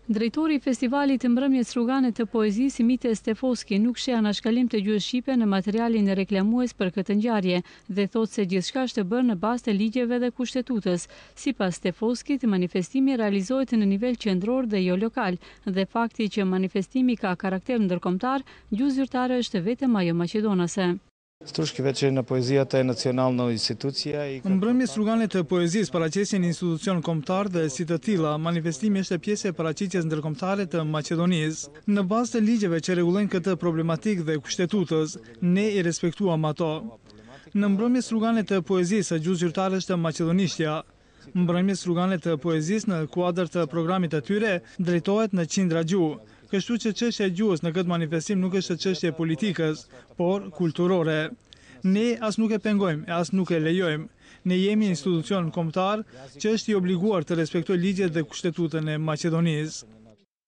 Drejtori i festivalit të mbrëmjes rrugane të poezisë Mite Stefoski nuk sheh anashkalim të gjuhës shqipe në materialin e reklamues për këtë ngjarje dhe thotë se gjithçka është bërë në bazë të ligjeve dhe kushtetutës. Sipas Stefoskit, manifestimi realizohet në nivel qendror dhe jo lokal dhe fakti që manifestimi ka karakter ndërkombëtar, gjuhë zyrtare është vetëm ajo maqedonase. Mbrëmjes rrugane të poezisë paraqesin një institucion kombëtar dhe si të tilla, manifestimi është pjesë e paraqitjes ndërkombëtare të Maqedonisë. Në bazë të ligjeve që rregullojnë këtë problematikë dhe kushtetutës, ne i respektuam ato. Në mbrëmjes rrugane të poezisë, gjuhë zyrtare është maqedonishtja. Mbrëmjes rrugane të poezisë në kuadër të programit të tyre drejtohet në qindra gjuhë. Kështu që çështja e gjuhës në këtë manifestim nuk është çështje politikës, por kulturore. Ne as nuk e pengojmë, as nuk e lejojmë. Ne jemi institucion kombëtar që është i obliguar të respektojë ligjet dhe kushtetutën e Maqedonisë.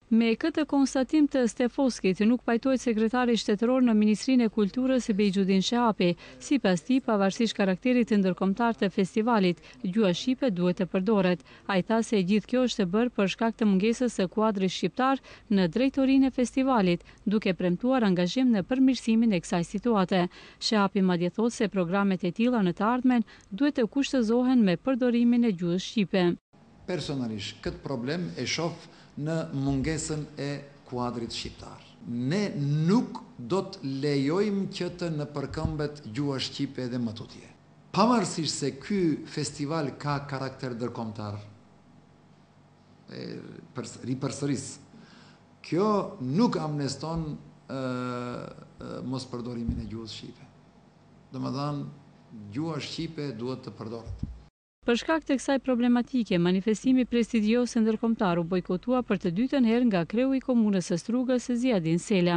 Me këtë konstatim të Stefoskit, nuk pajtohet sekretari shtetëror në Ministrinë e Kulturës Bejxhudin Shehapi. Sipas tij, pavarësisht karakterit të ndërkombëtar të festivalit, gjuha shqipe duhet të përdoret. Ai tha se gjithë kjo është bërë për shkak të mungesës së kuadrit shqiptar në drejtorinë e festivalit, duke premtuar angazhim në përmirësimin e kësaj situate. Shehapi madje thotë se programet e tilla në të ardhmen duhet të kushtëzohen me përdorimin e gjuhës shqipe. Personalisht këtë problem e shoh në mungesën e kuadrit shqiptar. Ne nuk do të lejojmë që të në përkëmbet gjuha shqipe dhe më tutje. Pavarësisht se ky festival ka karakter ndërkombëtar, ripërsëris, kjo nuk amneston mos përdorimin e gjuhës shqipe. Domethënë, gjuha shqipe duhet të përdoret. Për shkak të kësaj problematike, manifestimi prestigjioz ndërkombëtar u bojkotua për të dytën herë nga kreu i komunës së Strugës, Ziadin Sela.